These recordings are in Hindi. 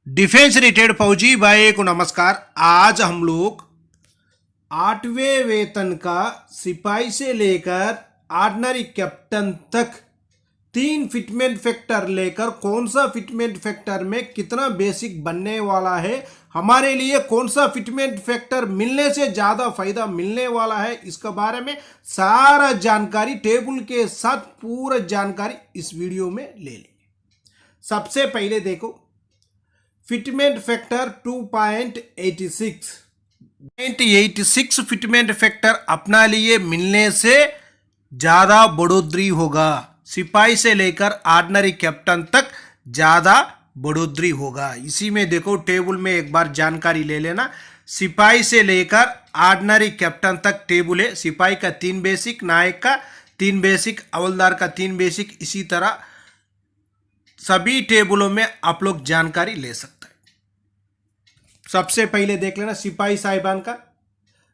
डिफेंस रिटेड फौजी भाई को नमस्कार। आज हम लोग 8वें वेतन का सिपाही से लेकर ऑर्डिनरी कैप्टन तक 3 फिटमेंट फैक्टर लेकर कौन सा फिटमेंट फैक्टर में कितना बेसिक बनने वाला है, हमारे लिए कौन सा फिटमेंट फैक्टर मिलने से ज्यादा फायदा मिलने वाला है, इसके बारे में सारा जानकारी टेबल के साथ पूरा जानकारी इस वीडियो में ले लेंगे। सबसे पहले देखो फिटमेंट फैक्टर 2.86 फिटमेंट फैक्टर अपना लिए मिलने से ज्यादा बढ़ोतरी होगा। सिपाही से लेकर ऑर्डिनरी कैप्टन तक ज्यादा बढ़ोतरी होगा। इसी में देखो टेबल में एक बार जानकारी ले लेना। सिपाही से लेकर ऑर्डिनरी कैप्टन तक टेबल है। सिपाही का 3 बेसिक, नायक का 3 बेसिक, हवलदार का 3 बेसिक, इसी तरह सभी टेबलों में आप लोग जानकारी ले सकते हैं। सबसे पहले देख लेना सिपाही साहिबान का,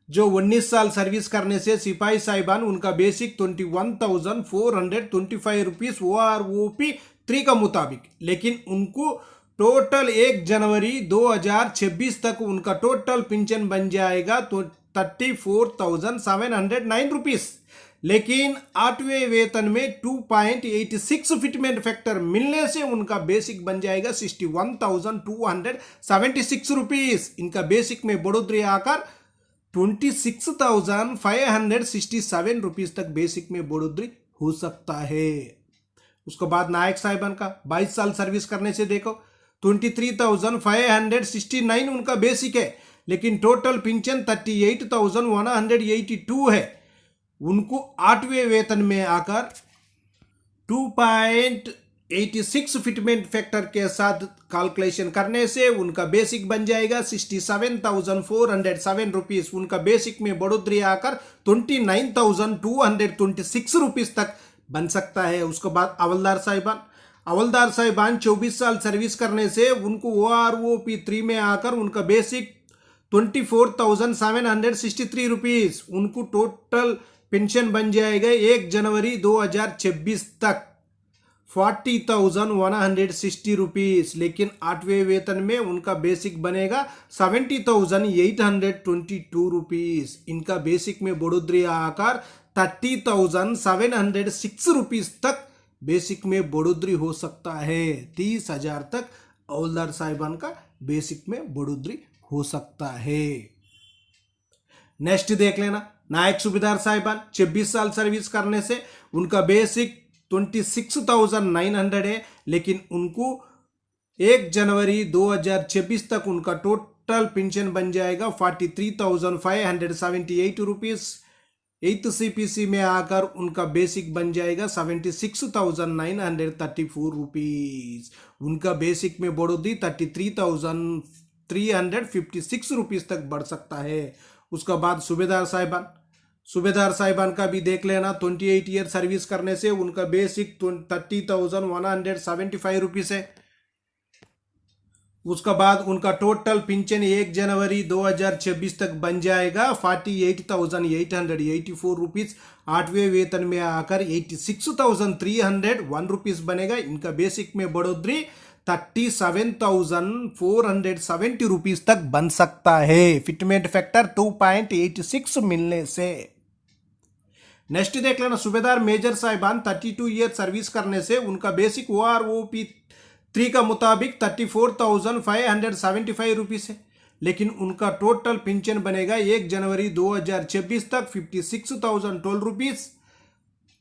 जो 19 साल सर्विस करने से सिपाही साहिबान उनका बेसिक 21,425 रुपीज OROP 3 का मुताबिक, लेकिन उनको टोटल 1 जनवरी 2026 तक उनका टोटल पेंशन बन जाएगा तो 34,709 रुपीज। लेकिन 8वें वेतन में 2.86 फिटमेंट फैक्टर मिलने से उनका बेसिक बन जाएगा 61,276 रुपीज। इनका बेसिक में बढ़ोतरी आकर 26,567 रुपीज तक बेसिक में बढ़ोतरी हो सकता है। उसके बाद नायक साहिबान का 22 साल सर्विस करने से देखो 23,569 उनका बेसिक है, लेकिन टोटल पेंशन 38,182 है। उनको 8वें वेतन में आकर 2.86 फिटमेंट फैक्टर के साथ कैलकुलेशन करने से उनका बेसिक बन जाएगा 67,407 रुपीज। उनका बेसिक में बढ़ोतरी आकर 29,226 रुपीज तक बन सकता है। उसके बाद हवलदार साहिबान 24 साल सर्विस करने से उनको OROP 3 में आकर उनका बेसिक 24,763 रुपीज। उनको टोटल पेंशन बन जाएगा 1 जनवरी 2026 तक 40,160 रुपीज, लेकिन 8वें वेतन में उनका बेसिक बनेगा 70,822 रुपीज। इनका बेसिक में बढ़ोतरी आकर 30,706 रुपीज तक बेसिक में बढ़ोतरी हो सकता है। 30,000 तक हवलदार साहिबान का बेसिक में बढ़ोतरी हो सकता है। नेक्स्ट देख लेना नायक सूबेदार साहिबान 26 साल सर्विस करने से उनका बेसिक 26,900 है, लेकिन उनको 1 जनवरी 2026 तक उनका टोटल पेंशन बन जाएगा 43,578 रुपीज। 8th CPC में आकर उनका बेसिक बन जाएगा 76,934 रुपीज। उनका बेसिक में बढ़ोतरी 33,356 रुपीज तक बढ़ सकता है। उसका बाद सूबेदार साहिबान का भी देख लेना 28 ईयर सर्विस करने से उनका बेसिक 30,175 रुपीज है। उसका बाद उनका टोटल पेंशन 1 जनवरी 2026 तक बन जाएगा 48,884 रुपीज। 8वें वेतन में आकर 86,301 रुपीज बनेगा। इनका बेसिक में बढ़ोतरी 37,470 रुपीज तक बन सकता है फिटमेंट फैक्टर 2.86 मिलने से। नेक्स्ट देख लेना सूबेदार मेजर साहिबान 32 ईयर सर्विस करने से उनका बेसिक OROP 3 का मुताबिक 34,575 रुपीज है, लेकिन उनका टोटल पेंशन बनेगा 1 जनवरी 2026 तक 56,012 रुपीज।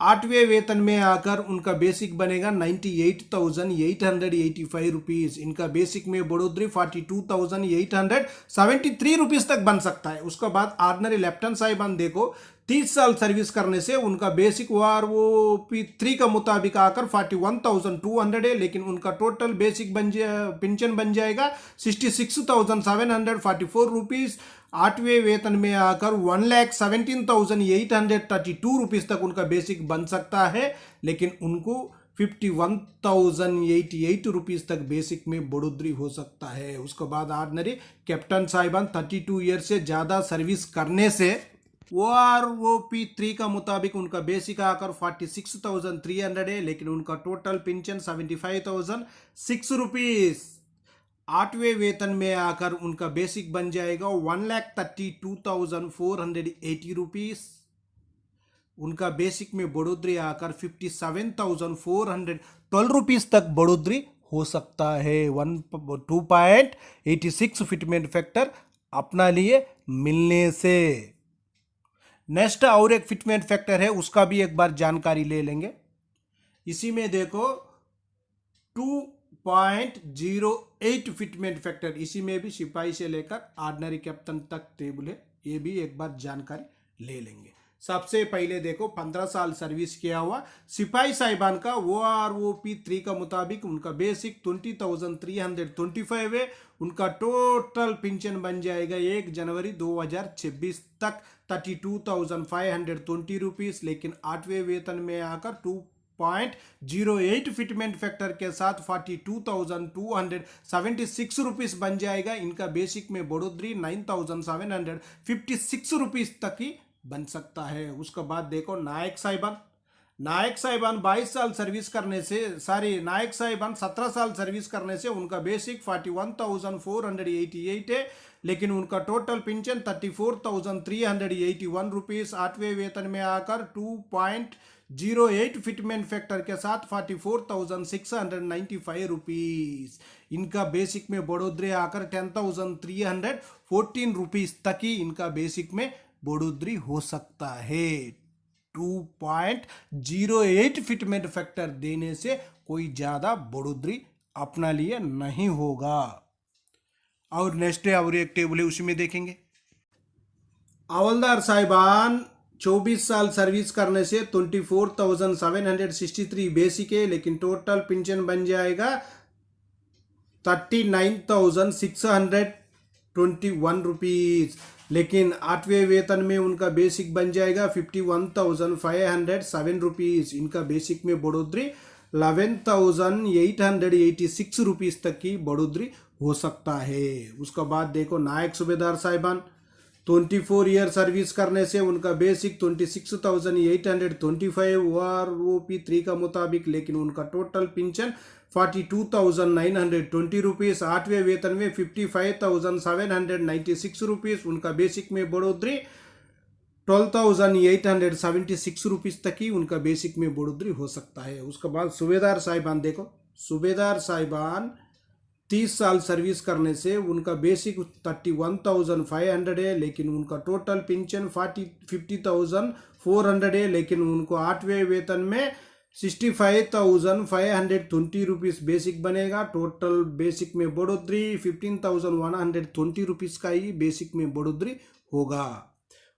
8वें वेतन में आकर उनका बेसिक बनेगा 98,885 रुपीज। इनका बेसिक में बढ़ोतरी 42,873 रुपीज तक बन सकता है। उसके बाद ऑर्डिनरी लेफ्टिनेंट साहिबान देखो 30 साल सर्विस करने से उनका बेसिक OROP 3 का मुताबिक आकर 41,200 है, लेकिन उनका टोटल बेसिक पेंशन बन जाएगा 66,744 रुपीज। 8वें वेतन में आकर 1,17,832 रुपीज तक उनका बेसिक बन सकता है, लेकिन उनको 51,088 रुपीज तक बेसिक में बढ़ोतरी हो सकता है। उसके बाद ऑर्डिनरी कैप्टन साहिबान 32 ईयर से ज्यादा सर्विस करने से OROP 3 का मुताबिक उनका बेसिक आकर 46,300 है, लेकिन उनका टोटल पेंशन 75,006 रुपीज। 8वें वेतन में आकर उनका बेसिक बन जाएगा 1,32,480 रुपीस। उनका बेसिक में बढ़ोतरी आकर 57,412 रुपीस तक बढ़ोतरी हो सकता है। 2.86 फिटमेंट फैक्टर अपना लिए मिलने से। नेक्स्ट और एक फिटमेंट फैक्टर है, उसका भी एक बार जानकारी ले लेंगे। इसी में देखो 2.08 फिटमेंट फैक्टर, इसी में भी सिपाही से लेकर ऑर्डिनरी कैप्टन तक टेबल है, ये भी एक बार जानकारी ले लेंगे। सबसे पहले देखो 15 साल सर्विस किया हुआ सिपाही साहिबान का OROP 3 का मुताबिक उनका बेसिक 20,325 है। उनका टोटल पेंशन बन जाएगा 1 जनवरी 2026 तक 32,520 रुपीस। लेकिन 8वें वेतन में आकर 2.08 फिटमेंट फैक्टर के साथ 42,276 रुपीस बन जाएगा। इनका बेसिक में बढ़ोतरी 9,756 रुपीस तक ही बन सकता है। उसके बाद देखो नायक साहिबान 22 साल सर्विस करने से, नायक साहिबान 17 साल सर्विस करने से उनका बेसिक 41,488 है। लेकिन उनका टोटल पेंशन 34,381 रुपीस। 8वें वेतन में आकर 2.08 फिटमेंट फैक्टर के साथ 44,695 रुपीस। इनका बेसिक में बढ़ोतरी आकर 10,314 रुपीस तक ही इनका बेसिक में बढ़ोतरी हो सकता है। 2.08 फिटमेंट फैक्टर देने से कोई ज्यादा बढ़ोतरी अपना लिए नहीं होगा। और नेक्स्ट और एक टेबल है, उसी में देखेंगे। हवलदार साहिबान 24 साल सर्विस करने से 24,763 बेसिक है। लेकिन टोटल पेंशन बन जाएगा 39,621 रुपीस। लेकिन 8वें वेतन में उनका बेसिक बन जाएगा 51,507 रुपीस। इनका बेसिक में बढ़ोतरी 11,886 रुपीस तक की बढ़ोतरी हो सकता है। उसके बाद देखो नायक सूबेदार साहिबान 24 ईयर सर्विस करने से उनका बेसिक 26,825 OROP 3 का मुताबिक। लेकिन उनका टोटल पेंशन 42,920 रुपीस। 8वें वेतन में 55,796 रुपीस। उनका बेसिक में बढ़ोतरी 12,876 रुपीस तक ही उनका बेसिक में बढ़ोतरी हो सकता है। उसके बाद सूबेदार साहिबान देखो, सूबेदार साहिबान 30 साल सर्विस करने से उनका बेसिक 31,500 है। लेकिन उनका टोटल पेंशन 50,400 है। लेकिन उनको 8वें वेतन में 65,520 रुपीस बेसिक बनेगा। टोटल बेसिक में बढ़ोतरी 15,120 रुपीस का ही बेसिक में बढ़ोतरी होगा।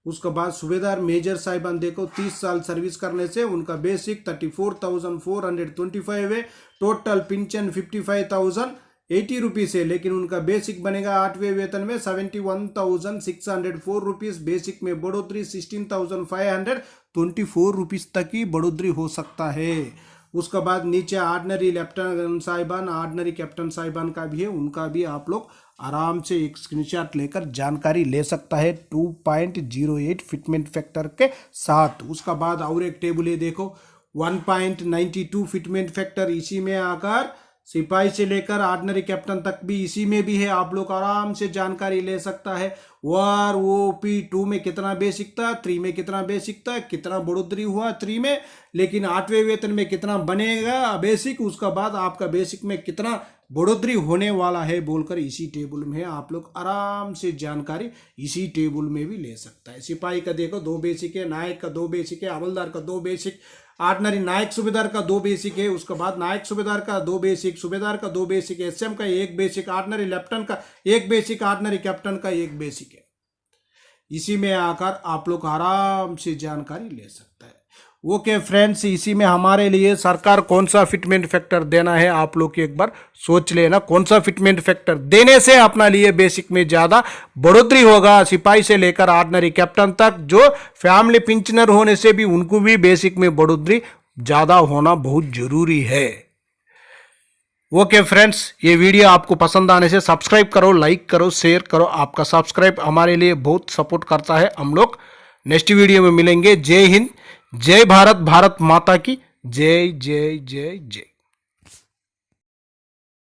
उसके बाद सूबेदार मेजर साहिबान देखो 30 साल सर्विस करने से उनका बेसिक 34,425 है। टोटल पेंशन 55,080 रुपीस है। लेकिन उनका बेसिक बनेगा 8वें वेतन में 71,604 रुपीस। बेसिक में बढ़ोतरी 16,524 रुपीस तक की बढ़ोतरी हो सकता है। उसके बाद नीचे ऑर्डिनरी लेफ्टिनेंट साहिबान, ऑर्डिनरी कैप्टन साहिबान का भी है, उनका भी आप लोग आराम से एक स्क्रीनशॉट लेकर जानकारी ले सकता है 2.08 फिटमेंट फैक्टर के साथ। उसका बाद और एक टेबल है देखो 1.92 फिटमेंट फैक्टर, इसी में आकर सिपाही से लेकर ऑर्डिनरी कैप्टन तक भी इसी में भी है। आप लोग आराम से जानकारी ले सकता है OROP 2 में कितना बेसिक था, 3 में कितना बेसिक था, कितना बढ़ोतरी हुआ 3 में, लेकिन 8वें वेतन में कितना बनेगा बेसिक, उसका बाद आपका बेसिक में कितना बढ़ोतरी होने वाला है बोलकर इसी टेबल में आप लोग आराम से जानकारी इसी टेबल में भी ले सकता है। सिपाही का देखो 2 बेसिक है, नायक का 2 बेसिक है, हवलदार का 2 बेसिक, ऑर्डिनरी नायक सूबेदार का 2 बेसिक है। उसके बाद नायक सूबेदार का 2 बेसिक, सूबेदार का 2 बेसिक, SM का 1 बेसिक, ऑर्डिनरी लेफ्टिनेंट का 1 बेसिक, ऑर्डिनरी कैप्टन का 1 बेसिक है। इसी में आकर आप लोग आराम से जानकारी ले सकता है। ओके फ्रेंड्स, इसी में हमारे लिए सरकार कौन सा फिटमेंट फैक्टर देना है आप लोग एक बार सोच लेना। कौन सा फिटमेंट फैक्टर देने से अपना लिए बेसिक में ज़्यादा बढ़ोतरी होगा, सिपाही से लेकर ऑर्डिनरी कैप्टन तक। जो फैमिली पेंशनर होने से भी उनको भी बेसिक में बढ़ोतरी ज़्यादा होना बहुत ज़रूरी है। ओके फ्रेंड्स, ये वीडियो आपको पसंद आने से सब्सक्राइब करो, लाइक करो, शेयर करो। आपका सब्सक्राइब हमारे लिए बहुत सपोर्ट करता है। हम लोग नेक्स्ट वीडियो में मिलेंगे। जय हिंद, जय भारत, भारत माता की जय जय जय जय।